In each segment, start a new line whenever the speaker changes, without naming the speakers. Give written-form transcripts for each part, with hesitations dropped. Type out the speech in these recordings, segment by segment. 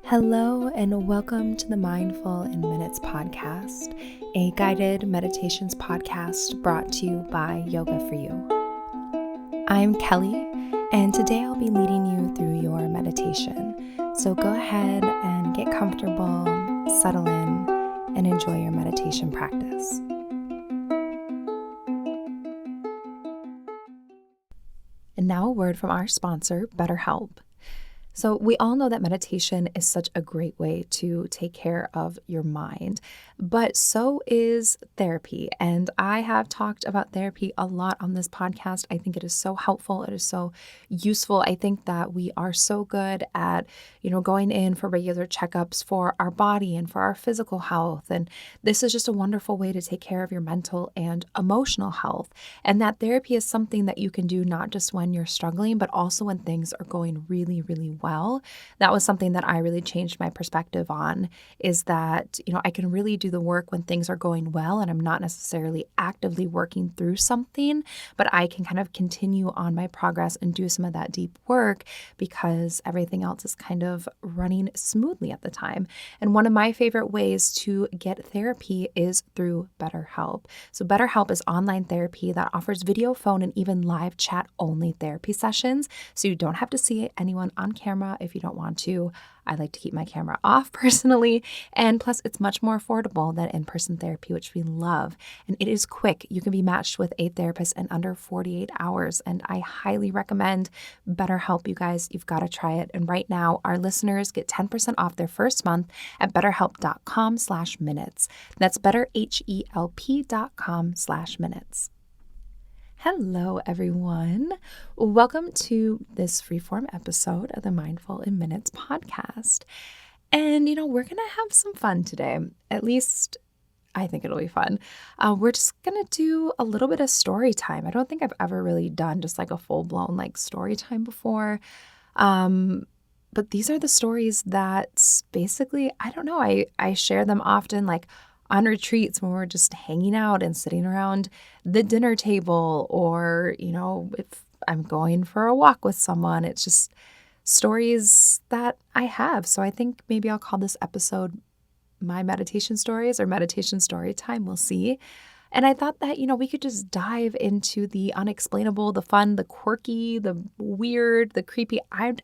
Hello, and welcome to the Mindful in Minutes podcast, a guided meditations podcast brought to you by Yoga for You. I'm Kelly, and today I'll be leading you through your meditation. So go ahead and get comfortable, settle in, and enjoy your meditation practice. And now a word from our sponsor, BetterHelp. So we all know that meditation is such a great way to take care of your mind, but so is therapy. And I have talked about therapy a lot on this podcast. I think it is so helpful. It is so useful. I think that we are so good at, going in for regular checkups for our body and for our physical health. And this is just a wonderful way to take care of your mental and emotional health. And that therapy is something that you can do not just when you're struggling, but also when things are going really, really well. That was something that I really changed my perspective on, is that, I can really do the work when things are going well and I'm not necessarily actively working through something, but I can kind of continue on my progress and do some of that deep work because everything else is kind of running smoothly at the time. And one of my favorite ways to get therapy is through BetterHelp. So BetterHelp is online therapy that offers video, phone, and even live chat only therapy sessions. So you don't have to see anyone on camera if you don't want to. I like to keep my camera off personally. And plus, it's much more affordable than in-person therapy, which we love. And it is quick. You can be matched with a therapist in under 48 hours. And I highly recommend BetterHelp, you guys. You've got to try it. And right now, our listeners get 10% off their first month at betterhelp.com/minutes. That's betterhelp.com/minutes. Hello, everyone. Welcome to this freeform episode of the Mindful in Minutes podcast. And, we're going to have some fun today. At least I think it'll be fun. We're just going to do a little bit of story time. I don't think I've ever really done just like a full-blown story time before. But these are the stories that basically, I don't know, I share them often on retreats when we're just hanging out and sitting around the dinner table, or, if I'm going for a walk with someone. It's just stories that I have. So I think maybe I'll call this episode My Meditation Stories or Meditation Story Time. We'll see. And I thought that, we could just dive into the unexplainable, the fun, the quirky, the weird, the creepy. I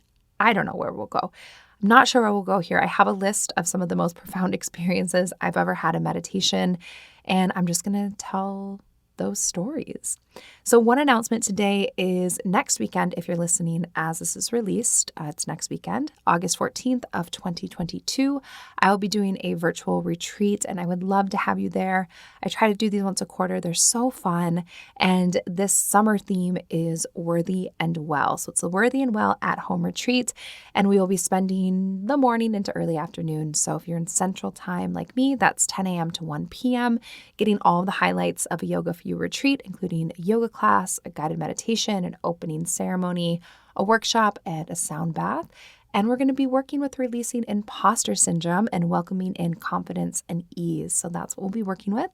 don't know where we'll go. I'm not sure where we'll go here. I have a list of some of the most profound experiences I've ever had in meditation, and I'm just going to tell those stories. So one announcement today is next weekend, if you're listening as this is released, it's next weekend, August 14th of 2022. I will be doing a virtual retreat, and I would love to have you there. I try to do these once a quarter. They're so fun. And this summer theme is Worthy and Well. So it's a Worthy and Well at home retreat, and we will be spending the morning into early afternoon. So if you're in Central Time like me, that's 10 a.m. to 1 p.m., getting all of the highlights of a Yoga for You retreat, including a yoga class, a guided meditation, an opening ceremony, a workshop, and a sound bath. And we're going to be working with releasing imposter syndrome and welcoming in confidence and ease. So that's what we'll be working with.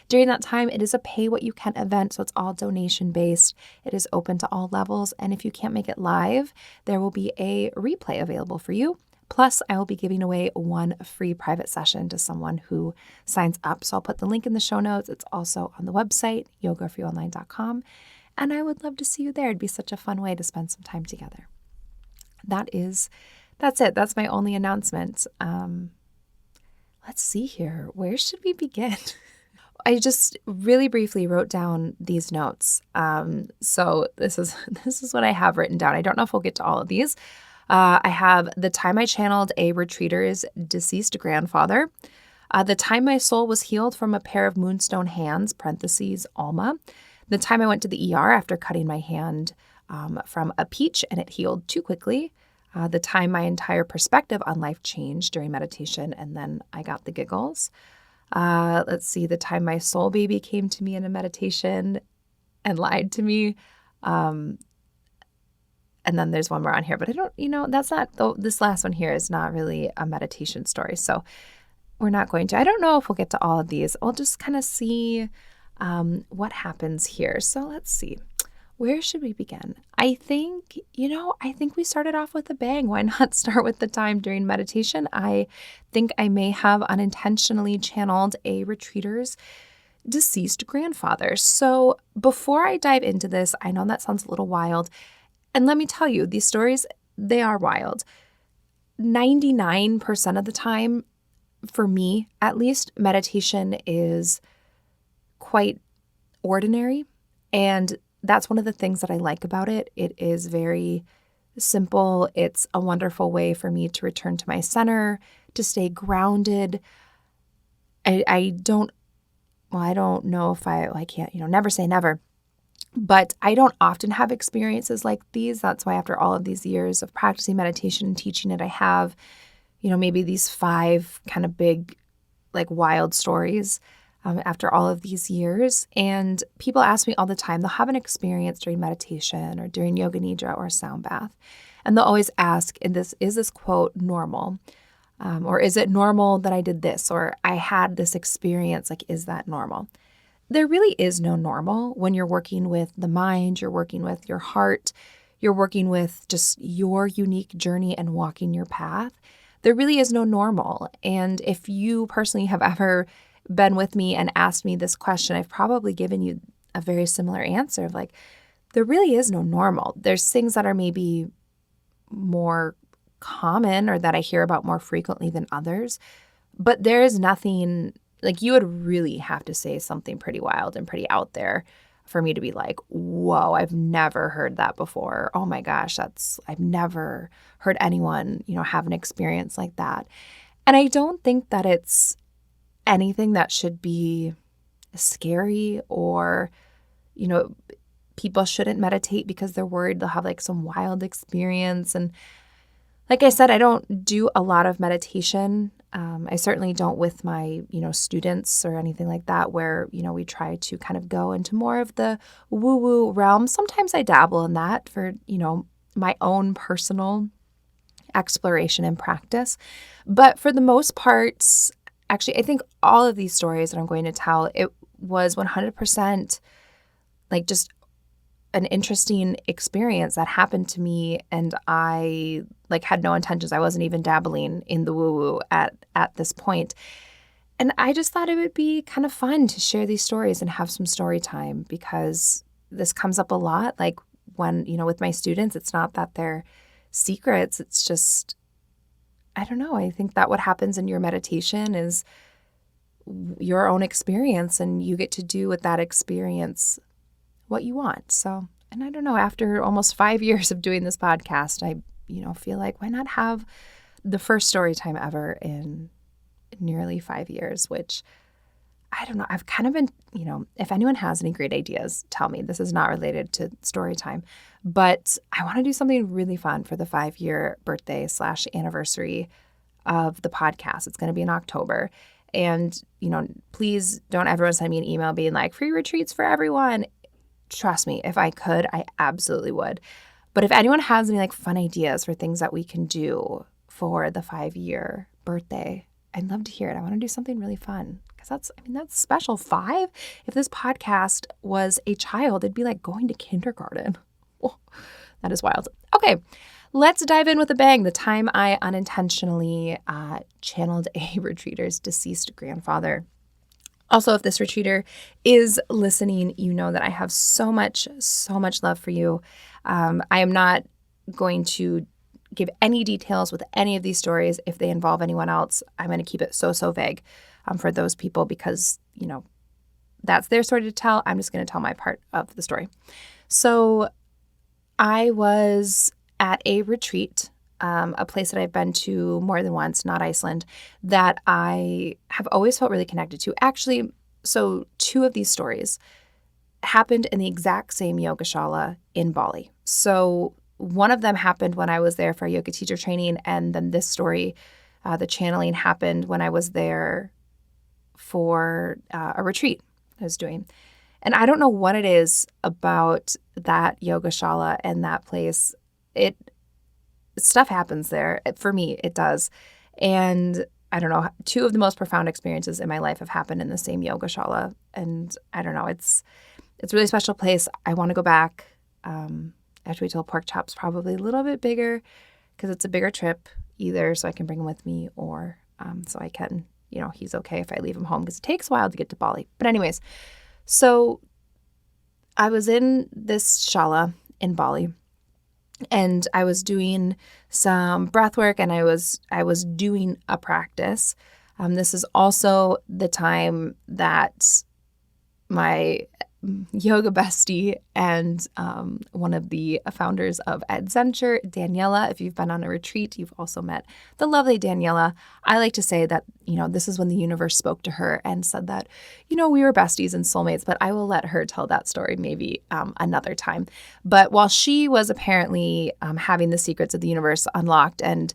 During that time, it is a pay what you can event. So it's all donation based. It is open to all levels. And if you can't make it live, there will be a replay available for you. Plus, I will be giving away one free private session to someone who signs up. So I'll put the link in the show notes. It's also on the website, yogaforyouonline.com. And I would love to see you there. It'd be such a fun way to spend some time together. That's it. That's my only announcement. Let's see here. Where should we begin? I just really briefly wrote down these notes. So this is what I have written down. I don't know if we'll get to all of these. I have the time I channeled a retreater's deceased grandfather, the time my soul was healed from a pair of moonstone hands, parentheses, Alma, the time I went to the ER after cutting my hand from a peach and it healed too quickly, the time my entire perspective on life changed during meditation and then I got the giggles. Let's see, the time my soul baby came to me in a meditation and lied to me. And then there's one more on here, but I don't, that's not, this last one here is not really a meditation story. So we're not going to, I don't know if we'll get to all of these. We'll just kind of see what happens here. So let's see. Where should we begin? I think we started off with a bang. Why not start with the time during meditation? I think I may have unintentionally channeled a retreater's deceased grandfather. So before I dive into this, I know that sounds a little wild. And let me tell you, these stories, they are wild. 99% of the time, for me at least, meditation is quite ordinary. And that's one of the things that I like about it. It is very simple. It's a wonderful way for me to return to my center, to stay grounded. I don't know if I can't, never say never, but I don't often have experiences like these. That's why after all of these years of practicing meditation and teaching it, I have, maybe these 5 kind of big, like wild stories after all of these years. And people ask me all the time, they'll have an experience during meditation or during yoga nidra or a sound bath. And they'll always ask, is this quote normal? Or is it normal that I did this? Or I had this experience, like, is that normal? There really is no normal when you're working with the mind, you're working with your heart, you're working with just your unique journey and walking your path. There really is no normal. And if you personally have ever been with me and asked me this question, I've probably given you a very similar answer of like, there really is no normal. There's things that are maybe more common or that I hear about more frequently than others, but there is nothing, like, you would really have to say something pretty wild and pretty out there for me to be like, whoa, I've never heard that before. Oh my gosh, I've never heard anyone, have an experience like that. And I don't think that it's anything that should be scary or, people shouldn't meditate because they're worried they'll have like some wild experience. And like I said, I don't do a lot of meditation. I certainly don't with my, students or anything like that where, we try to kind of go into more of the woo-woo realm. Sometimes I dabble in that for, my own personal exploration and practice. But for the most part, actually, I think all of these stories that I'm going to tell, it was 100% like just an interesting experience that happened to me, and I had no intentions. I wasn't even dabbling in the woo-woo at this point. And I just thought it would be kind of fun to share these stories and have some story time, because this comes up a lot. Like when, with my students, it's not that they're secrets. It's just, I don't know. I think that what happens in your meditation is your own experience, and you get to do with that experience what you want. So, and I don't know, after almost 5 years of doing this podcast, I, feel like why not have the first story time ever in nearly 5 years, which I don't know. I've kind of been, if anyone has any great ideas, tell me. This is not related to story time, but I want to do something really fun for the 5-year birthday / anniversary of the podcast. It's going to be in October. And, please don't everyone send me an email being like, free retreats for everyone. Trust me, if I could, I absolutely would. But if anyone has any fun ideas for things that we can do for the 5-year birthday, I'd love to hear it. I want to do something really fun, because that's special. 5? If this podcast was a child, it'd be like going to kindergarten. Oh, that is wild. Okay, let's dive in with a bang. The time I unintentionally channeled a retreater's deceased grandfather. Also, if this retreater is listening, you know that I have so much love for you. I am not going to give any details with any of these stories. If they involve anyone else, I'm going to keep it so vague for those people, because, that's their story to tell. I'm just going to tell my part of the story. So I was at a retreat, a place that I've been to more than once, not Iceland, that I have always felt really connected to. Actually, so 2 of these stories happened in the exact same yogashala in Bali. So one of them happened when I was there for yoga teacher training, and then this story, the channeling, happened when I was there for a retreat I was doing. And I don't know what it is about that yogashala and that place. Stuff happens there. For me, it does. And I don't know, 2 of the most profound experiences in my life have happened in the same yogashala. And I don't know, it's a really special place. I want to go back. Actually, told pork chops probably a little bit bigger because it's a bigger trip, either so I can bring him with me or so I can, he's okay if I leave him home because it takes a while to get to Bali. But anyways, so I was in this shala in Bali, and I was doing some breath work, and I was doing a practice. This is also the time that my yoga bestie and one of the founders of Adventure, Daniela. If you've been on a retreat, you've also met the lovely Daniela. I like to say that, this is when the universe spoke to her and said that, we were besties and soulmates, but I will let her tell that story maybe another time. But while she was apparently having the secrets of the universe unlocked, and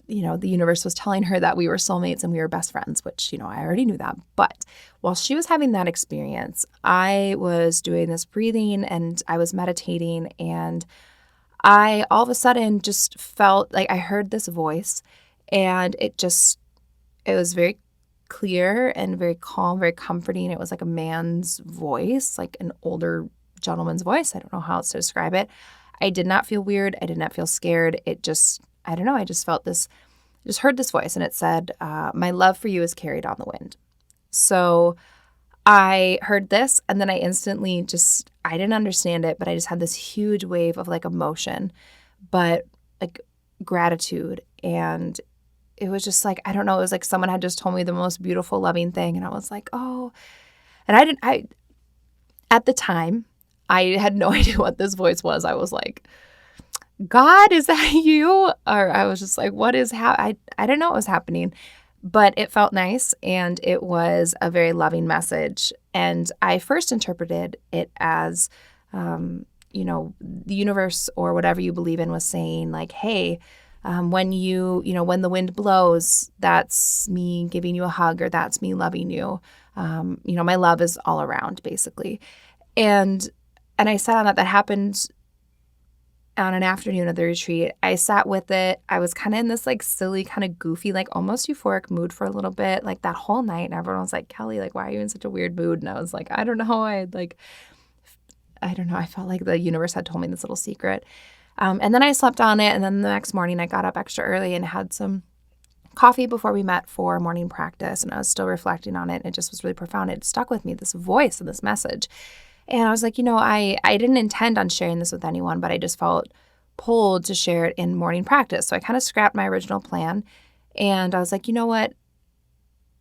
the universe was telling her that we were soulmates and we were best friends, which, I already knew that. But while she was having that experience, I was doing this breathing and I was meditating, and I all of a sudden just felt like I heard this voice, and it was very clear and very calm, very comforting. It was like a man's voice, like an older gentleman's voice. I don't know how else to describe it. I did not feel weird. I did not feel scared. I don't know. I just felt this, just heard this voice, and it said, my love for you is carried on the wind. So I heard this, and then I instantly I didn't understand it, but I just had this huge wave of like emotion, but like gratitude. And it was just like, I don't know, it was like someone had just told me the most beautiful, loving thing. And I was like, oh, and at the time, I had no idea what this voice was. I was like, God, is that you? Or I was just like, what is I didn't know what was happening, but it felt nice, and it was a very loving message. And I first interpreted it as, the universe or whatever you believe in was saying like, hey, when when the wind blows, that's me giving you a hug, or that's me loving you. My love is all around, basically. And I sat on that happened on an afternoon of the retreat. I sat with it. I was kind of in this like silly, kind of goofy, like almost euphoric mood for a little bit, like that whole night. And everyone was like, Kelly, like, why are you in such a weird mood? And I was like, I don't know. I don't know. I felt like the universe had told me this little secret. And then I slept on it. And then the next morning I got up extra early and had some coffee before we met for morning practice. And I was still reflecting on it. And it just was really profound. It stuck with me, this voice and this message. And I was like, I didn't intend on sharing this with anyone, but I just felt pulled to share it in morning practice. So I kind of scrapped my original plan, and I was like, you know what?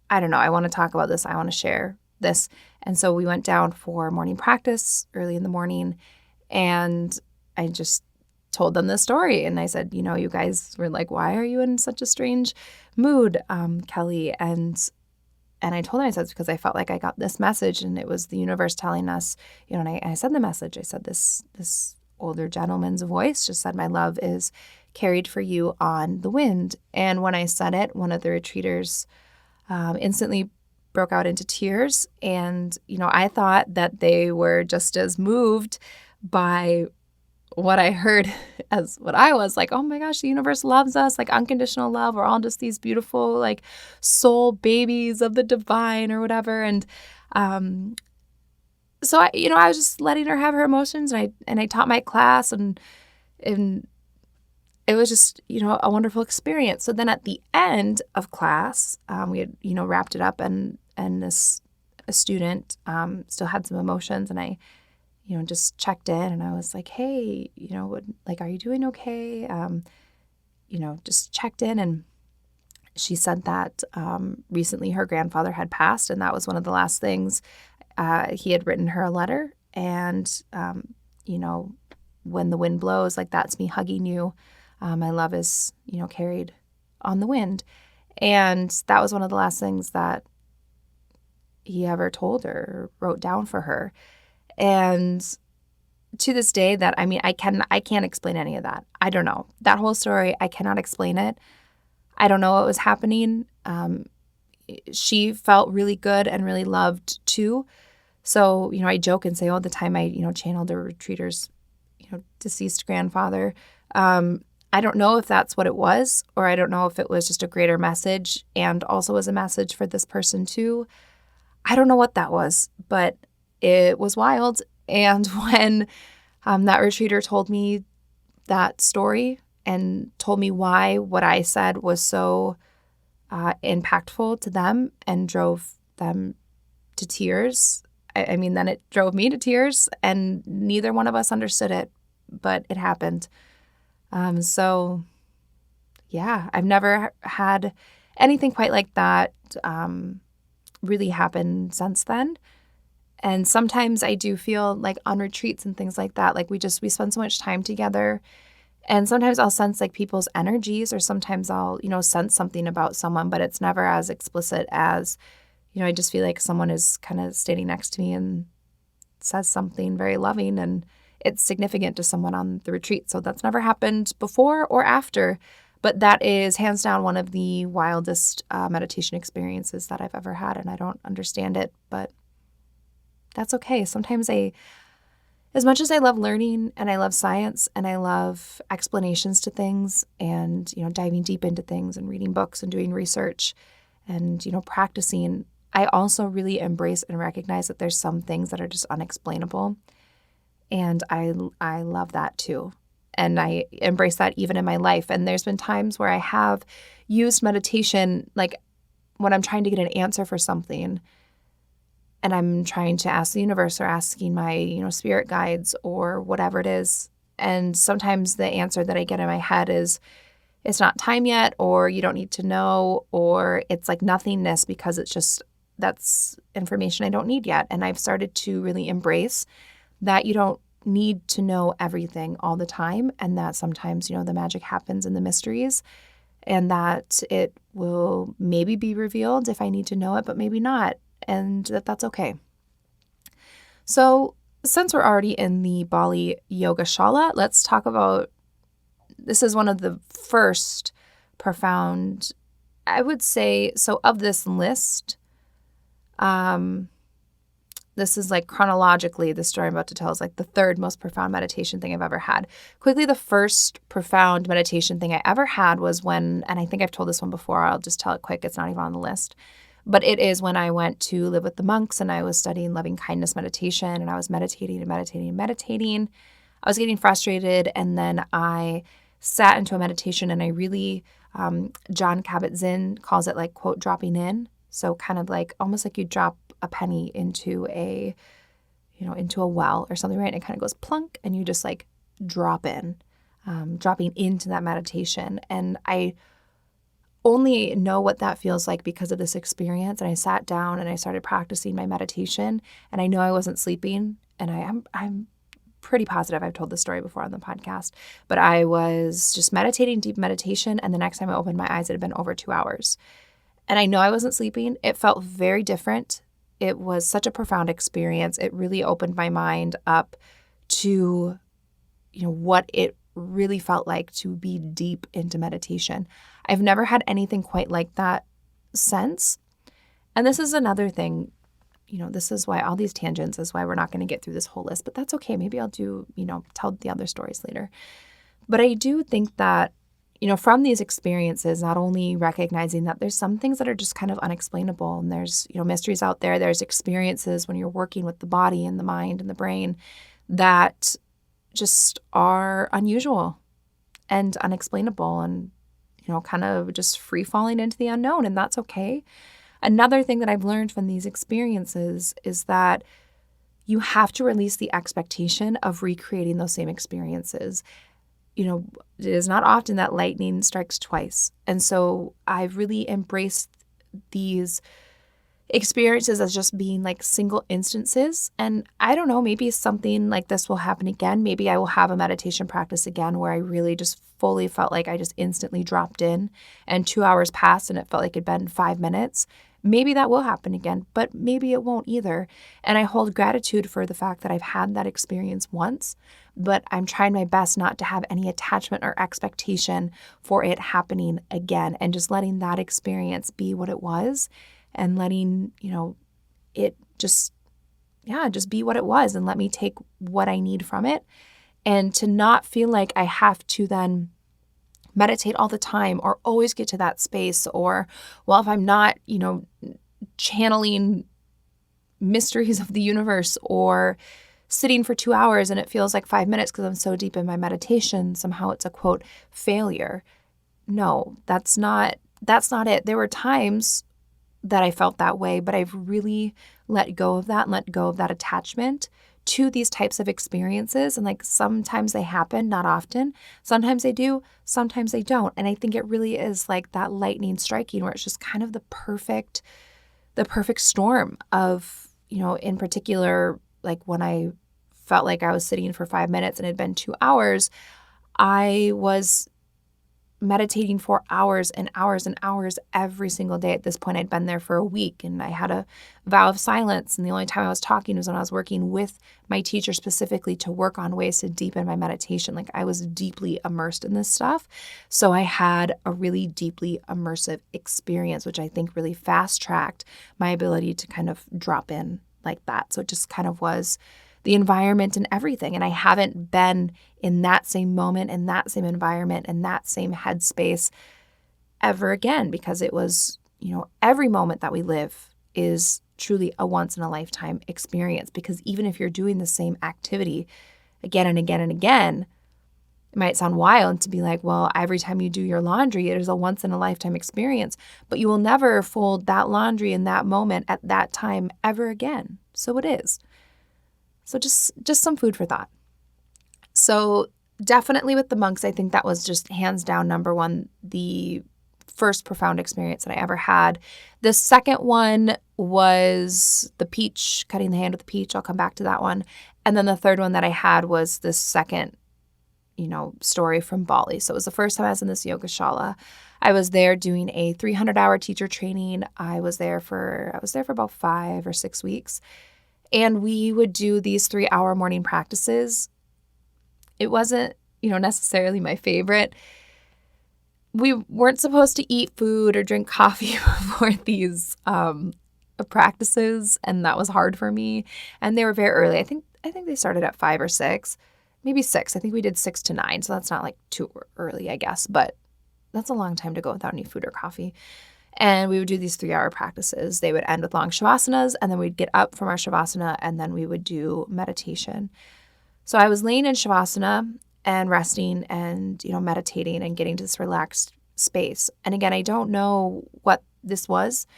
I don't know. I want to talk about this. I want to share this. And so we went down for morning practice early in the morning, and I just told them this story. And I said, you guys were like, why are you in such a strange mood, Kelly? And I told him, I said, it's because I felt like I got this message, and it was the universe telling us, and I said the message. I said, this older gentleman's voice just said, my love is carried for you on the wind. And when I said it, one of the retreaters instantly broke out into tears. And, I thought that they were just as moved by what I heard as what I was like, oh my gosh, the universe loves us, like unconditional love. We're all just these beautiful, like soul babies of the divine or whatever. And so I was just letting her have her emotions, and I taught my class, and it was just, a wonderful experience. So then at the end of class, we had, wrapped it up, and a student still had some emotions, and I just checked in, and I was like, hey, are you doing okay? Just checked in. And she said that recently her grandfather had passed, and that was one of the last things. He had written her a letter, and, when the wind blows, like, that's me hugging you. My love is, carried on the wind. And that was one of the last things that he ever told her, wrote down for her. And to this day, I can't explain any of that. I don't know. That whole story, I cannot explain it. I don't know what was happening. She felt really good and really loved too. So, I joke and say all the time I, channeled a retreater's, deceased grandfather. I don't know if that's what it was, or I don't know if it was just a greater message and also was a message for this person too. I don't know what that was, but it was wild. And when That retreater told me that story and told me why what I said was so impactful to them and drove them to tears. I mean, then it drove me to tears, and neither one of us understood it, but it happened. So, yeah, I've never had anything quite like that really happen since then. And sometimes I do feel like on retreats and things like that, like we spend so much time together. And sometimes I'll sense like people's energies, or sometimes I'll, sense something about someone, but it's never as explicit as, I just feel like someone is kind of standing next to me and says something very loving, and it's significant to someone on the retreat. So that's never happened before or after, but that is hands down one of the wildest meditation experiences that I've ever had. And I don't understand it, but that's okay. Sometimes as much as I love learning and I love science and I love explanations to things and, diving deep into things and reading books and doing research and, practicing, I also really embrace and recognize that there's some things that are just unexplainable. And I love that too. And I embrace that even in my life. And there's been times where I have used meditation, like when I'm trying to get an answer for something, and I'm trying to ask the universe or asking my, spirit guides or whatever it is. And sometimes the answer that I get in my head is, it's not time yet, or you don't need to know, or it's like nothingness because that's information I don't need yet. And I've started to really embrace that you don't need to know everything all the time, and that sometimes, the magic happens in the mysteries, and that it will maybe be revealed if I need to know it, but maybe not. And that's okay. So since we're already in the Bali Yoga Shala, let's talk about, this is one of the first profound, I would say, so of this list, this is like chronologically, the story I'm about to tell is like the third most profound meditation thing I've ever had. Quickly, the first profound meditation thing I ever had was when, and I think I've told this one before, I'll just tell it quick, it's not even on the list. But it is when I went to live with the monks and I was studying loving kindness meditation, and I was meditating and meditating and meditating. I was getting frustrated, and then I sat into a meditation, and I really, John Kabat-Zinn calls it like, quote, dropping in. So kind of like almost like you drop a penny into a well or something, right? And it kind of goes plunk, and you just like drop in, dropping into that meditation. And I only know what that feels like because of this experience. And I sat down and I started practicing my meditation, and I know I wasn't sleeping. And I'm pretty positive I've told this story before on the podcast, but I was just meditating, deep meditation. And the next time I opened my eyes, it had been over 2 hours. And I know I wasn't sleeping. It felt very different. It was such a profound experience. It really opened my mind up to, what it really felt like to be deep into meditation. I've never had anything quite like that since. And this is another thing, this is why all these tangents is why we're not going to get through this whole list, but that's okay. Maybe I'll do, tell the other stories later. But I do think that, from these experiences, not only recognizing that there's some things that are just kind of unexplainable, and there's, mysteries out there, there's experiences when you're working with the body and the mind and the brain that just are unusual and unexplainable and, kind of just free falling into the unknown, and that's okay. Another thing that I've learned from these experiences is that you have to release the expectation of recreating those same experiences. It is not often that lightning strikes twice. And so I've really embraced these experiences as just being like single instances. And I don't know, maybe something like this will happen again. Maybe I will have a meditation practice again where I really just fully felt like I just instantly dropped in and 2 hours passed and it felt like it'd been 5 minutes. Maybe that will happen again, but maybe it won't either. And I hold gratitude for the fact that I've had that experience once, but I'm trying my best not to have any attachment or expectation for it happening again, and just letting that experience be what it was, and letting, it just be what it was, and let me take what I need from it, and to not feel like I have to then meditate all the time or always get to that space, or, well, if I'm not, channeling mysteries of the universe or sitting for 2 hours and it feels like 5 minutes because I'm so deep in my meditation, somehow it's a quote failure. No, that's not it. There were times that I felt that way, but I've really let go of that and let go of that attachment to these types of experiences. And like sometimes they happen, not often. Sometimes they do, sometimes they don't. And I think it really is like that lightning striking where it's just kind of the perfect storm of, in particular, like when I felt like I was sitting for 5 minutes and it had been 2 hours, I was meditating for hours and hours and hours every single day. At this point, I'd been there for a week and I had a vow of silence. And the only time I was talking was when I was working with my teacher specifically to work on ways to deepen my meditation. Like I was deeply immersed in this stuff. So I had a really deeply immersive experience, which I think really fast-tracked my ability to kind of drop in like that. So it just kind of was the environment and everything. And I haven't been in that same moment, in that same environment, in that same headspace ever again, because it was, every moment that we live is truly a once in a lifetime experience. Because even if you're doing the same activity again and again and again, it might sound wild to be like, well, every time you do your laundry, it is a once in a lifetime experience, but you will never fold that laundry in that moment at that time ever again. So it is. So just some food for thought. So definitely with the monks, I think that was just hands down number one, the first profound experience that I ever had. The second one was the peach, cutting the hand with the peach. I'll come back to that one. And then the third one that I had was this second, story from Bali. So it was the first time I was in this yogashala. I was there doing a 300-hour teacher training. I was there for about 5 or 6 weeks. And we would do these 3-hour morning practices. It wasn't, necessarily my favorite. We weren't supposed to eat food or drink coffee before these practices, and that was hard for me. And they were very early. I think they started at 5 or 6, maybe 6. I think we did 6 to 9, so that's not like too early, I guess. But that's a long time to go without any food or coffee. And we would do these 3-hour practices. They would end with long shavasanas, and then we'd get up from our shavasana, and then we would do meditation. So I was laying in shavasana and resting and, meditating and getting to this relaxed space. And again, I don't know what this was,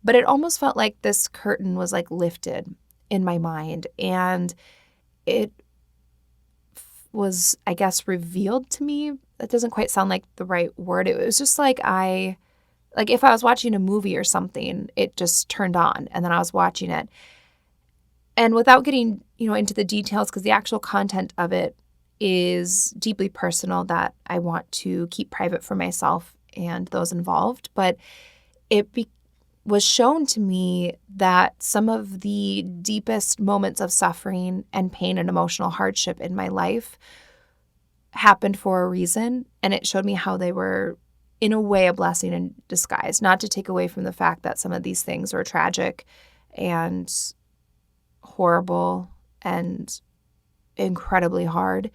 but it almost felt like this curtain was like lifted in my mind. And it was, I guess, revealed to me. That doesn't quite sound like the right word. It was just like if I was watching a movie or something, it just turned on and then I was watching it. And without getting, into the details, because the actual content of it is deeply personal that I want to keep private for myself and those involved. But it was shown to me that some of the deepest moments of suffering and pain and emotional hardship in my life happened for a reason. And it showed me how they were, in a way, a blessing in disguise. Not to take away from the fact that some of these things were tragic and horrible and incredibly hard,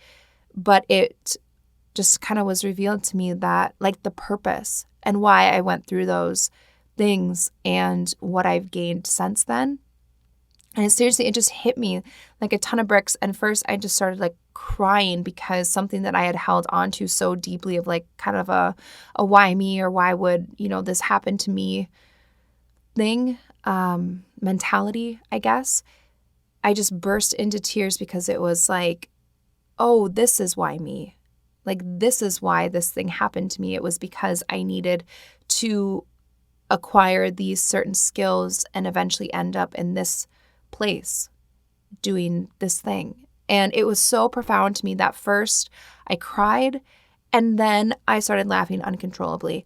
but it just kind of was revealed to me that, like, the purpose and why I went through those things and what I've gained since then. And it just hit me like a ton of bricks. And first I just started like crying because something that I had held on to so deeply of like kind of a why me, or why would, this happen to me thing, mentality, I guess. I just burst into tears because it was like, oh, this is why me. Like, this is why this thing happened to me. It was because I needed to acquire these certain skills and eventually end up in this place doing this thing. And it was so profound to me that first I cried and then I started laughing uncontrollably.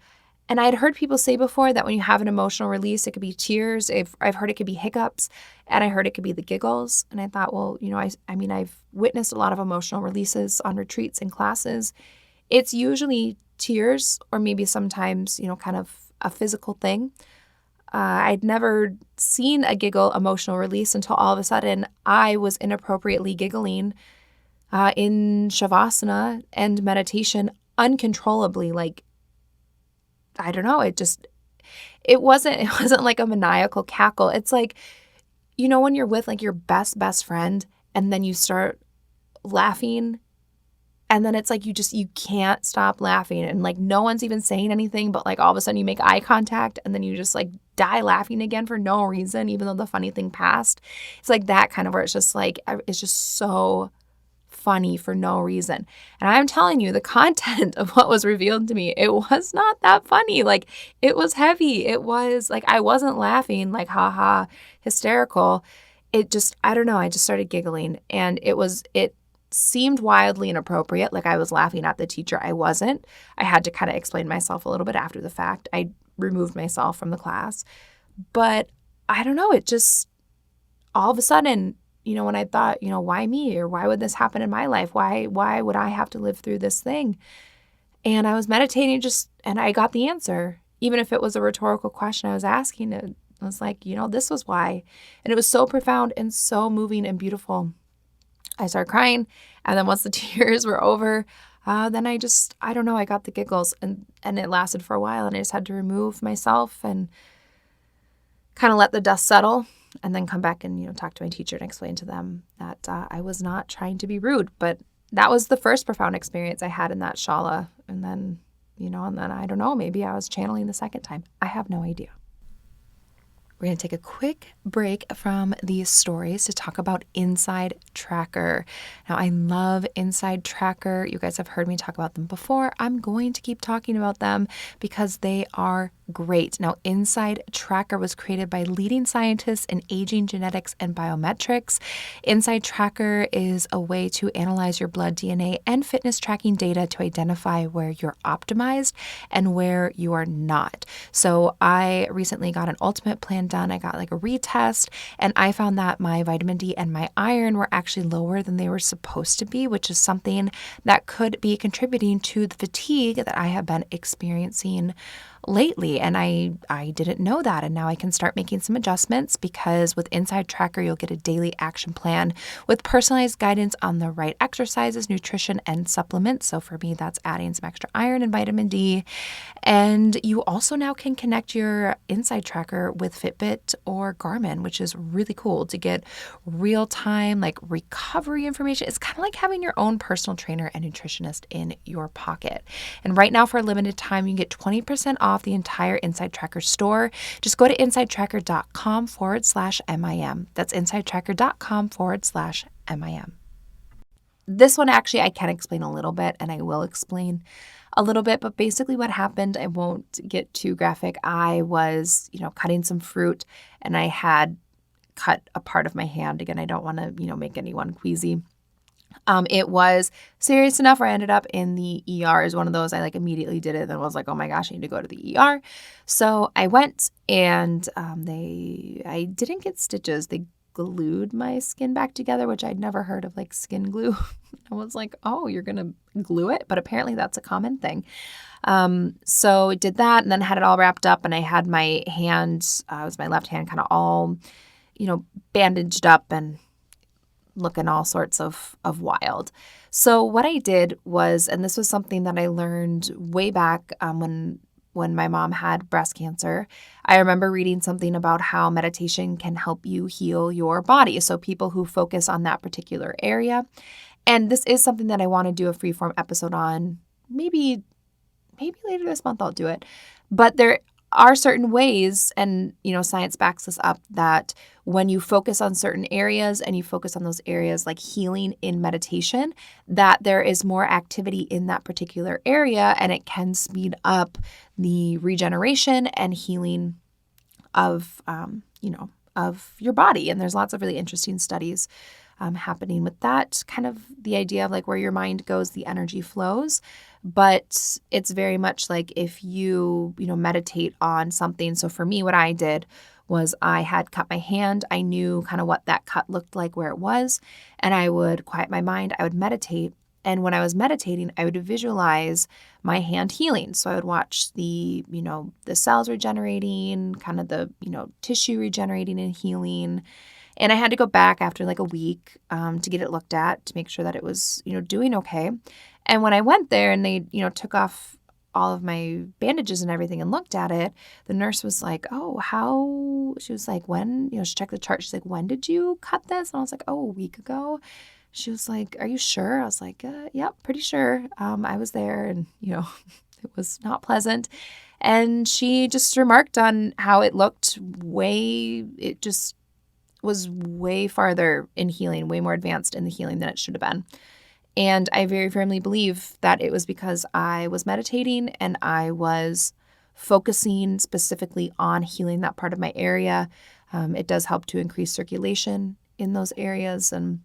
And I had heard people say before that when you have an emotional release, it could be tears. I've heard it could be hiccups, and I heard it could be the giggles. And I thought, well, I've witnessed a lot of emotional releases on retreats and classes. It's usually tears, or maybe sometimes, kind of a physical thing. I'd never seen a giggle emotional release until all of a sudden I was inappropriately giggling in shavasana and meditation uncontrollably. Like, I don't know, it wasn't like a maniacal cackle. It's like, when you're with like your best friend and then you start laughing, and then it's like you can't stop laughing, and like no one's even saying anything, but like all of a sudden you make eye contact, and then you just like die laughing again for no reason, even though the funny thing passed. It's like that kind of where it's just like, it's just so funny for no reason. And I'm telling you, the content of what was revealed to me, it was not that funny. Like, it was heavy. It was like, I wasn't laughing like, haha, hysterical. It just, I don't know. I just started giggling, and it seemed wildly inappropriate. Like I was laughing at the teacher. I wasn't. I had to kind of explain myself a little bit after the fact. I removed myself from the class, but I don't know. It just, all of a sudden, when I thought, why me, or why would this happen in my life? Why would I have to live through this thing? And I was meditating and I got the answer. Even if it was a rhetorical question I was asking, it was like, this was why. And it was so profound and so moving and beautiful. I started crying. And then once the tears were over, then I don't know, I got the giggles, and it lasted for a while, and I just had to remove myself and kind of let the dust settle, and then come back and, talk to my teacher and explain to them that I was not trying to be rude. But that was the first profound experience I had in that shala. And then, I don't know, maybe I was channeling the second time. I have no idea. We're going to take a quick break from these stories to talk about Inside Tracker. Now, I love Inside Tracker. You guys have heard me talk about them before. I'm going to keep talking about them because they are great. Now, Inside Tracker was created by leading scientists in aging genetics and biometrics. Inside Tracker is a way to analyze your blood DNA and fitness tracking data to identify where you're optimized and where you are not. So I recently got an ultimate plan done. I got like a retest, and I found that my vitamin D and my iron were actually lower than they were supposed to be, which is something that could be contributing to the fatigue that I have been experiencing lately. And I didn't know that. And now I can start making some adjustments, because with Inside Tracker, you'll get a daily action plan with personalized guidance on the right exercises, nutrition, and supplements. So for me, that's adding some extra iron and vitamin D. And you also now can connect your Inside Tracker with Fitbit or Garmin, which is really cool to get real-time like recovery information. It's kind of like having your own personal trainer and nutritionist in your pocket. And right now, for a limited time, you can get 20% off the entire Inside Tracker store. Just go to insidetracker.com/MIM. That's insidetracker.com/MIM. This one, actually, I can explain a little bit, and I will explain a little bit, but basically what happened, I won't get too graphic. I was, cutting some fruit, and I had cut a part of my hand. Again, I don't want to, make anyone queasy. It was serious enough where I ended up in the ER. Is one of those I like immediately did it and was like, oh my gosh, I need to go to the ER. So I went, and I didn't get stitches. They glued my skin back together, which I'd never heard of, like skin glue. I was like, oh, you're going to glue it? But apparently that's a common thing. So I did that, and then had it all wrapped up, and I had my hand, it was my left hand, kind of all, bandaged up and looking all sorts of wild. So what I did was, and this was something that I learned way back when my mom had breast cancer, I remember reading something about how meditation can help you heal your body. So people who focus on that particular area. And this is something that I want to do a freeform episode on. Maybe later this month I'll do it. But there are certain ways, and science backs this up, that when you focus on certain areas and you focus on those areas like healing in meditation, that there is more activity in that particular area, and it can speed up the regeneration and healing of your body. And there's lots of really interesting studies happening with that, kind of the idea of like where your mind goes, the energy flows. But it's very much like if you meditate on something. So for me, what I did was I had cut my hand. I knew kind of what that cut looked like, where it was, and I would quiet my mind. I would meditate. And when I was meditating, I would visualize my hand healing. So I would watch the cells regenerating, kind of the, tissue regenerating and healing. And I had to go back after like a week to get it looked at to make sure that it was, doing okay. And when I went there and they, took off all of my bandages and everything and looked at it, the nurse was like, oh, how, she was like, when, she checked the chart. She's like, when did you cut this? And I was like, oh, a week ago. She was like, are you sure? I was like, yep, pretty sure. I was there and, it was not pleasant. And she just remarked on how it looked it just was way farther in healing, way more advanced in the healing than it should have been. And I very firmly believe that it was because I was meditating and I was focusing specifically on healing that part of my area. It does help to increase circulation in those areas. And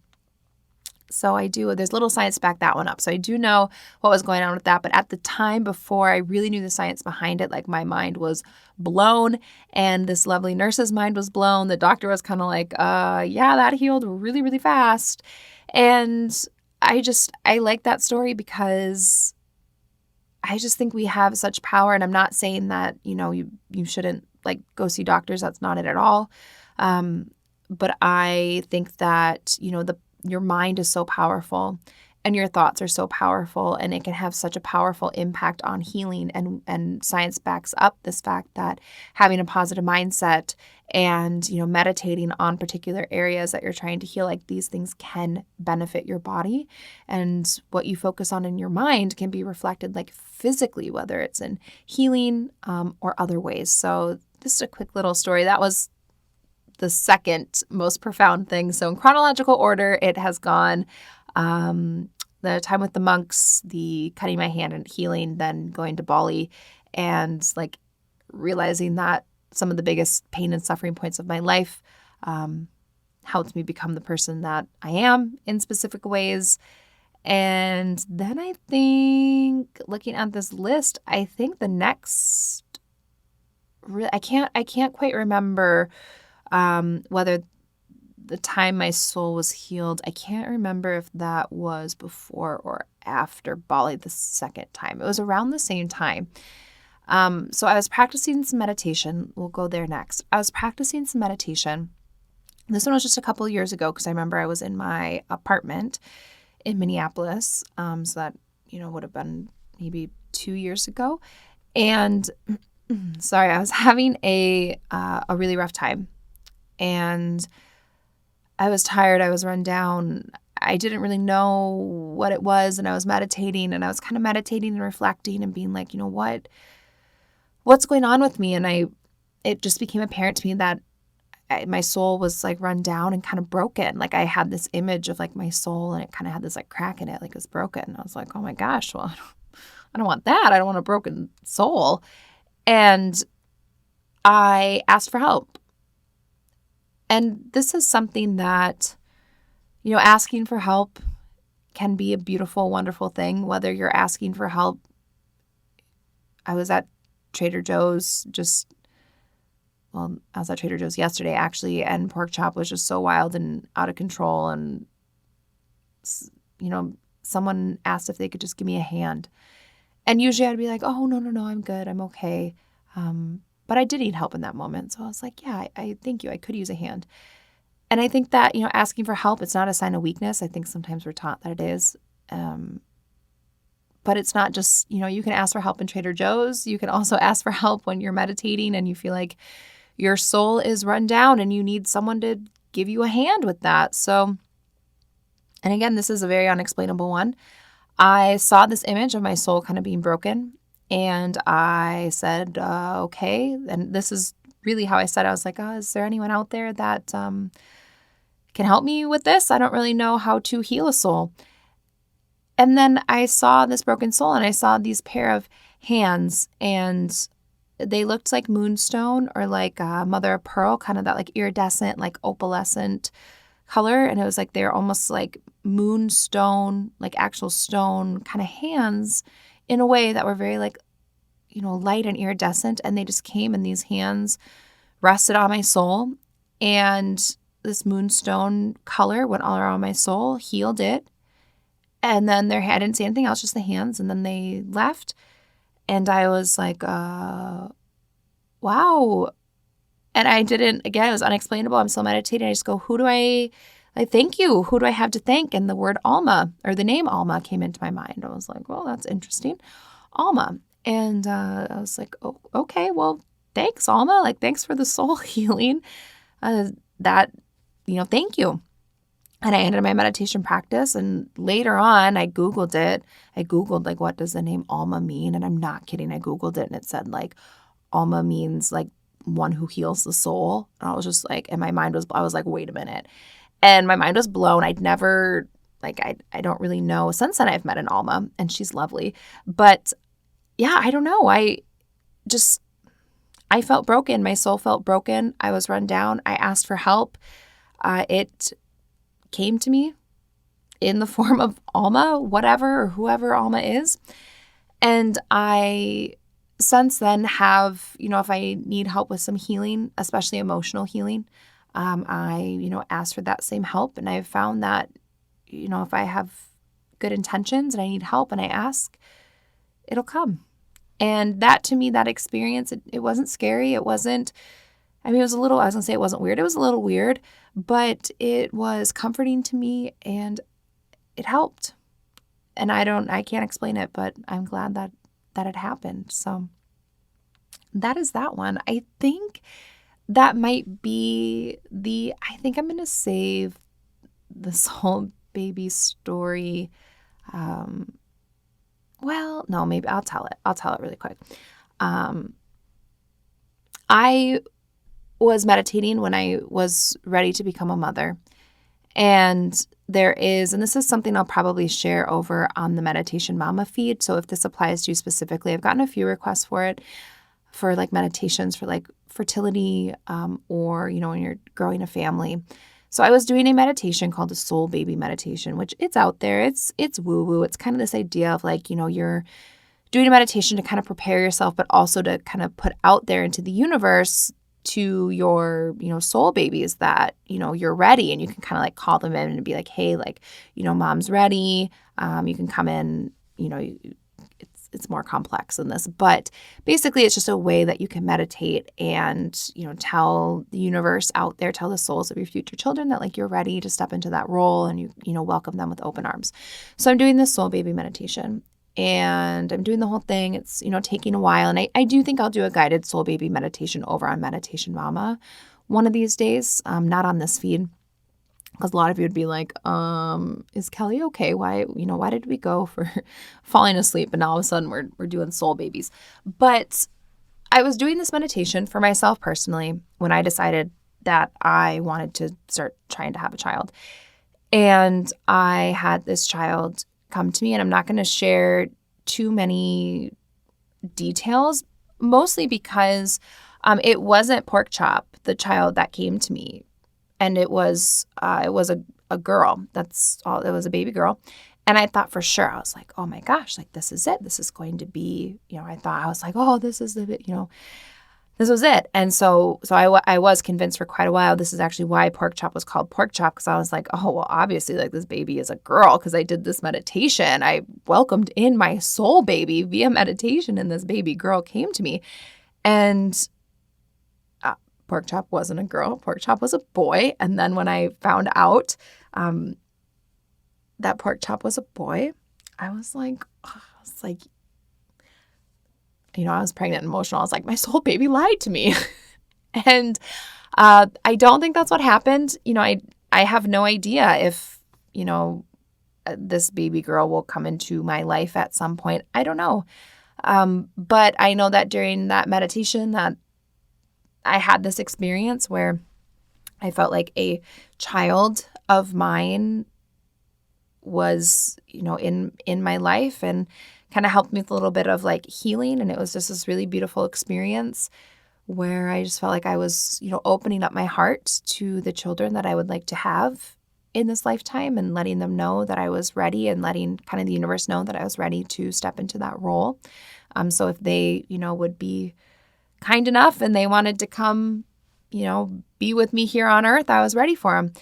so there's little science to back that one up. So I do know what was going on with that. But at the time, before I really knew the science behind it, like my mind was blown and this lovely nurse's mind was blown. The doctor was kind of like, yeah, that healed really, really fast. And I like that story because I just think we have such power. And I'm not saying that, you shouldn't like go see doctors. That's not it at all. But I think that, your mind is so powerful and your thoughts are so powerful, and it can have such a powerful impact on healing. And science backs up this fact that having a positive mindset and, meditating on particular areas that you're trying to heal, like these things can benefit your body. And what you focus on in your mind can be reflected like physically, whether it's in healing or other ways. So just a quick little story. That was the second most profound thing. So in chronological order, it has gone the time with the monks, the cutting my hand and healing, then going to Bali and like realizing that some of the biggest pain and suffering points of my life helped me become the person that I am in specific ways. And then I think, looking at this list, I think the next, I can't quite remember whether the time my soul was healed, I can't remember if that was before or after Bali the second time. It was around the same time. So I was practicing some meditation. We'll go there next. I was practicing some meditation. This one was just a couple of years ago because I remember I was in my apartment in Minneapolis. So that, would have been maybe 2 years ago. And sorry, I was having a really rough time. And I was tired. I was run down. I didn't really know what it was. And I was meditating, and I was kind of meditating and reflecting and being like, what's going on with me? And it just became apparent to me that my soul was like run down and kind of broken. Like I had this image of like my soul, and it kind of had this like crack in it, like it was broken. I was like, oh my gosh, well, I don't want that. I don't want a broken soul. And I asked for help. And this is something that, asking for help can be a beautiful, wonderful thing, whether you're asking for help. I was at Trader Joe's I was at Trader Joe's yesterday, actually, and pork chop was just so wild and out of control. And, someone asked if they could just give me a hand. And usually I'd be like, oh, no, I'm good. I'm okay. But I did need help in that moment. So I was like, yeah, I thank you. I could use a hand. And I think that, asking for help, it's not a sign of weakness. I think sometimes we're taught that it is. But it's not just, you can ask for help in Trader Joe's. You can also ask for help when you're meditating and you feel like your soul is run down and you need someone to give you a hand with that. So, and again, this is a very unexplainable one. I saw this image of my soul kind of being broken. And I said, okay. And this is really how I said it. I was like, is there anyone out there that can help me with this? I don't really know how to heal a soul. And then I saw this broken soul, and I saw these pair of hands, and they looked like moonstone or like mother of pearl, kind of that like iridescent, like opalescent color. And it was like they're almost like moonstone, like actual stone kind of hands, in a way that were very like, light and iridescent. And they just came, and these hands rested on my soul. And this moonstone color went all around my soul, healed it. And then I didn't see anything else, just the hands. And then they left. And I was like, wow. And it was unexplainable. I'm still meditating. I just go, I thank you. Who do I have to thank? And the word Alma, or the name Alma, came into my mind. I was like, well, that's interesting. Alma. And I was like, oh, okay, well, thanks, Alma. Like, thanks for the soul healing. That, thank you. And I ended my meditation practice. And later on, I Googled it. I Googled, like, what does the name Alma mean? And I'm not kidding. I Googled it and it said, like, Alma means, like, one who heals the soul. And I was just like, and I was like, wait a minute. And my mind was blown. I'd never, like, I don't really know. Since then, I've met an Alma and she's lovely. But yeah, I don't know. I felt broken. My soul felt broken. I was run down. I asked for help. It came to me in the form of Alma, whatever or whoever Alma is. And I, since then, have, if I need help with some healing, especially emotional healing, I, ask for that same help. And I've found that, if I have good intentions and I need help and I ask, it'll come. And that, to me, that experience, it wasn't scary. It wasn't, it was a little, I was going to say it wasn't weird. It was a little weird, but it was comforting to me and it helped. And I can't explain it, but I'm glad that it happened. So that is that one. I think that might be I think I'm going to save this whole baby story. Well, no, maybe I'll tell it. I'll tell it really quick. I was meditating when I was ready to become a mother. And and this is something I'll probably share over on the Meditation Mama feed. So if this applies to you specifically, I've gotten a few requests for it, for like meditations for like fertility, or, when you're growing a family. So I was doing a meditation called the Soul Baby Meditation, which it's out there. It's woo-woo. It's kind of this idea of like, you're doing a meditation to kind of prepare yourself, but also to kind of put out there into the universe to your, soul babies that, you're ready, and you can kind of like call them in and be like, hey, like, mom's ready. You can come in, it's more complex than this, but basically it's just a way that you can meditate and, tell the universe out there, tell the souls of your future children that like you're ready to step into that role, and you welcome them with open arms. So I'm doing this soul baby meditation and I'm doing the whole thing. It's, taking a while. And I do think I'll do a guided soul baby meditation over on Meditation Mama one of these days, not on this feed. Because a lot of you would be like, is Kelly okay? Why did we go for falling asleep and now all of a sudden we're doing soul babies? But I was doing this meditation for myself personally when I decided that I wanted to start trying to have a child. And I had this child come to me, and I'm not going to share too many details, mostly because it wasn't Pork Chop, the child that came to me. And it was a girl. That's all. It was a baby girl. And I thought for sure, I was like, oh my gosh, like this is it. This is going to be, I was like, oh, this is this was it. And so I was convinced for quite a while. This is actually why Pork Chop was called Pork Chop, because I was like, oh, well, obviously like this baby is a girl, because I did this meditation. I welcomed in my soul baby via meditation, and this baby girl came to me. And Pork Chop wasn't a girl. Pork Chop was a boy. And then when I found out that Pork Chop was a boy, I was like, I was pregnant and emotional. I was like, my soul baby lied to me. And I don't think that's what happened. I have no idea if, this baby girl will come into my life at some point. I don't know. But I know that during that meditation that I had this experience where I felt like a child of mine was, in my life, and kind of helped me with a little bit of like healing. And it was just this really beautiful experience where I just felt like I was, opening up my heart to the children that I would like to have in this lifetime, and letting them know that I was ready, and letting kind of the universe know that I was ready to step into that role. So if they, would be kind enough and they wanted to come, be with me here on earth, I was ready for them.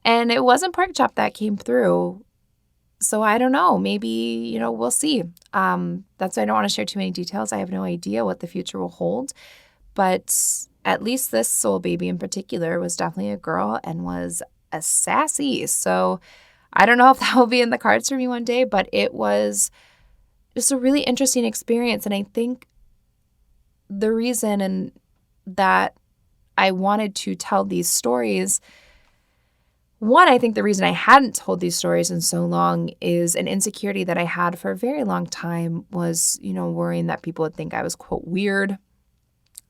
And it wasn't Pork Chop that came through. So I don't know, maybe, we'll see. That's why I don't want to share too many details. I have no idea what the future will hold. But at least this soul baby in particular was definitely a girl and was a sassy. So I don't know if that will be in the cards for me one day, but it was just a really interesting experience. And I think the reason and that I wanted to tell these stories, one, I think the reason I hadn't told these stories in so long is an insecurity that I had for a very long time was, worrying that people would think I was, quote, weird.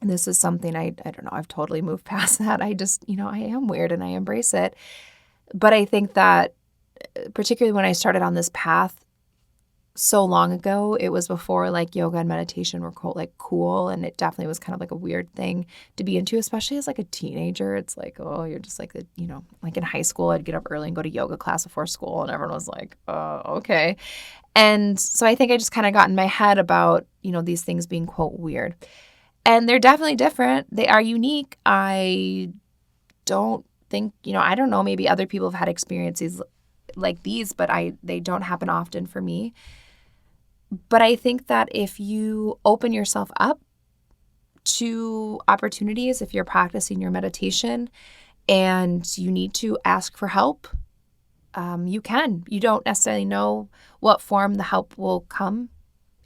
And this is something I don't know, I've totally moved past that. I just, I am weird and I embrace it. But I think that particularly when I started on this path so long ago, it was before like yoga and meditation were cool. And it definitely was kind of like a weird thing to be into, especially as like a teenager. It's like, oh, you're just like, like in high school, I'd get up early and go to yoga class before school. And everyone was like, okay. And so I think I just kind of got in my head about, these things being, quote, weird. And they're definitely different. They are unique. I don't think, I don't know, maybe other people have had experiences like these, but they don't happen often for me. But I think that if you open yourself up to opportunities, if you're practicing your meditation and you need to ask for help, you can. You don't necessarily know what form the help will come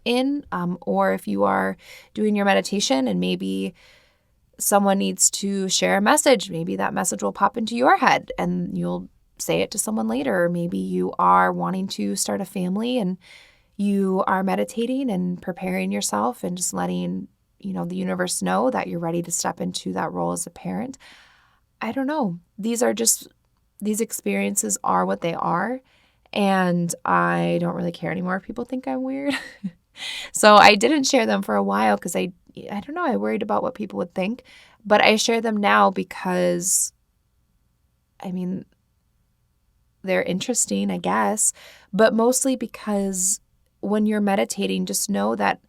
in, or if you are doing your meditation and maybe someone needs to share a message, maybe that message will pop into your head and you'll say it to someone later. Or maybe you are wanting to start a family and you are meditating and preparing yourself and just letting, the universe know that you're ready to step into that role as a parent. I don't know. These experiences are what they are. And I don't really care anymore if people think I'm weird. So I didn't share them for a while because I don't know, I worried about what people would think. But I share them now because, they're interesting, I guess. But mostly because when you're meditating, just know that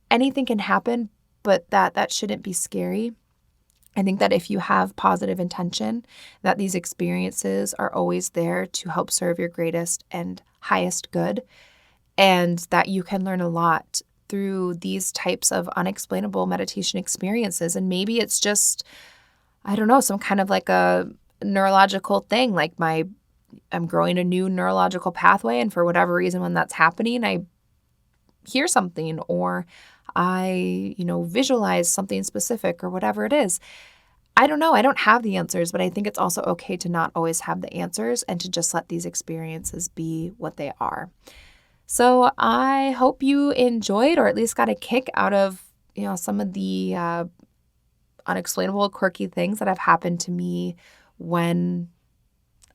anything can happen, but that shouldn't be scary. I think that if you have positive intention, that these experiences are always there to help serve your greatest and highest good, and that you can learn a lot through these types of unexplainable meditation experiences. And maybe it's just, I don't know, some kind of like a neurological thing, like I'm growing a new neurological pathway, and for whatever reason, when that's happening, I hear something or I, visualize something specific or whatever it is. I don't know. I don't have the answers, but I think it's also okay to not always have the answers and to just let these experiences be what they are. So I hope you enjoyed or at least got a kick out of, some of the unexplainable, quirky things that have happened to me when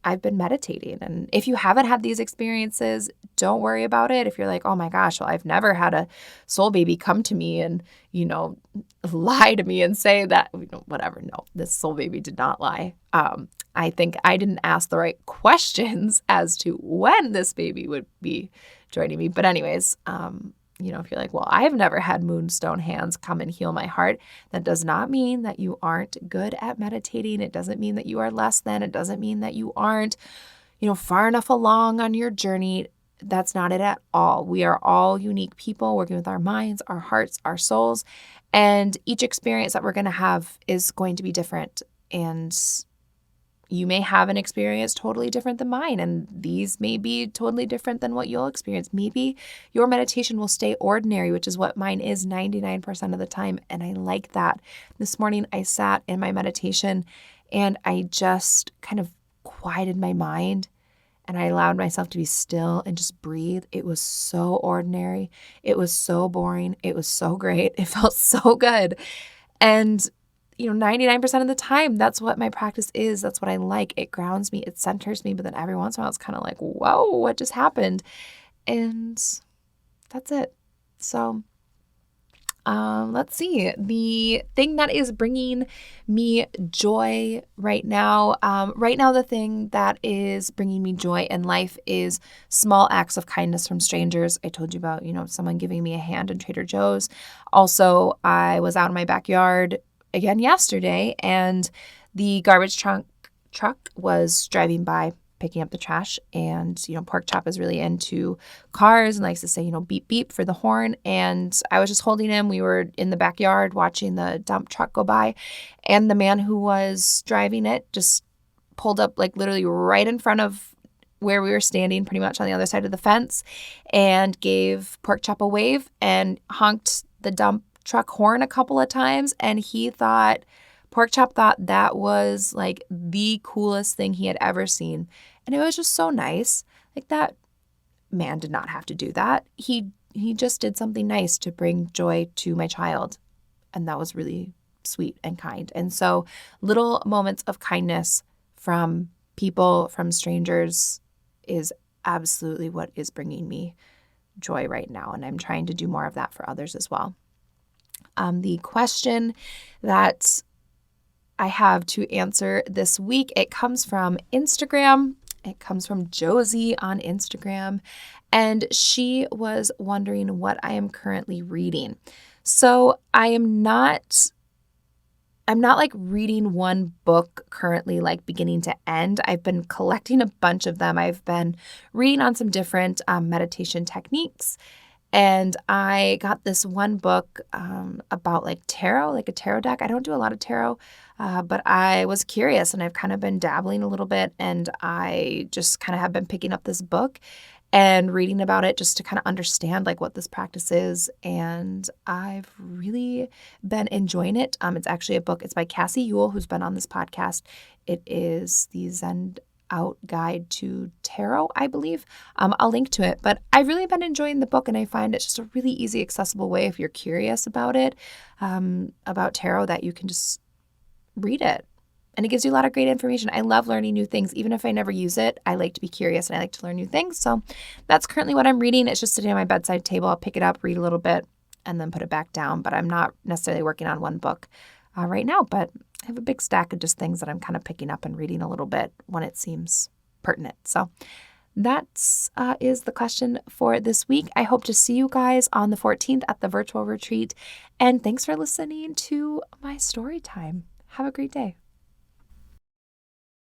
I've been meditating. And if you haven't had these experiences, don't worry about it. If you're like, oh my gosh, well, I've never had a soul baby come to me and, lie to me and say that, whatever. No, this soul baby did not lie. I think I didn't ask the right questions as to when this baby would be joining me. But anyways, if you're like, well, I've never had moonstone hands come and heal my heart, that does not mean that you aren't good at meditating. It doesn't mean that you are less than. It doesn't mean that you aren't, far enough along on your journey. That's not it at all. We are all unique people working with our minds, our hearts, our souls, and each experience that we're going to have is going to be different. And you may have an experience totally different than mine, and these may be totally different than what you'll experience. Maybe your meditation will stay ordinary, which is what mine is 99% of the time, and I like that. This morning, I sat in my meditation, and I just kind of quieted my mind, and I allowed myself to be still and just breathe. It was so ordinary. It was so boring. It was so great. It felt so good. And 99% of the time, that's what my practice is. That's what I like. It grounds me. It centers me. But then every once in a while, it's kind of like, whoa, what just happened? And that's it. So let's see. The thing that is bringing me joy right now, the thing that is bringing me joy in life is small acts of kindness from strangers. I told you about, someone giving me a hand in Trader Joe's. Also, I was out in my backyard again yesterday, and the garbage truck was driving by picking up the trash, and Pork Chop is really into cars and likes to say beep beep for the horn, and I was just holding him. We were in the backyard watching the dump truck go by, and the man who was driving it just pulled up like literally right in front of where we were standing, pretty much on the other side of the fence, and gave Pork Chop a wave and honked the dump truck horn a couple of times. And Pork Chop thought that was like the coolest thing he had ever seen. And it was just so nice. Like, that man did not have to do that. He just did something nice to bring joy to my child. And that was really sweet and kind. And so little moments of kindness from people, from strangers, is absolutely what is bringing me joy right now. And I'm trying to do more of that for others as well. The question that I have to answer this week, it comes from Instagram. It comes from Josie on Instagram. And she was wondering what I am currently reading. So I'm not like reading one book currently, like beginning to end. I've been collecting a bunch of them. I've been reading on some different meditation techniques. And I got this one book about like tarot, like a tarot deck. I don't do a lot of tarot, but I was curious and I've kind of been dabbling a little bit. And I just kind of have been picking up this book and reading about it just to kind of understand like what this practice is. And I've really been enjoying it. It's actually a book. It's by Cassie Yule, who's been on this podcast. It is the Zen Out Guide to Tarot, I believe. I'll link to it, but I've really been enjoying the book, and I find it's just a really easy, accessible way if you're curious about it, about tarot, that you can just read it. And it gives you a lot of great information. I love learning new things. Even if I never use it, I like to be curious and I like to learn new things. So that's currently what I'm reading. It's just sitting on my bedside table. I'll pick it up, read a little bit, and then put it back down. But I'm not necessarily working on one book right now, but I have a big stack of just things that I'm kind of picking up and reading a little bit when it seems pertinent. So that is the question for this week. I hope to see you guys on the 14th at the virtual retreat. And thanks for listening to my story time. Have a great day.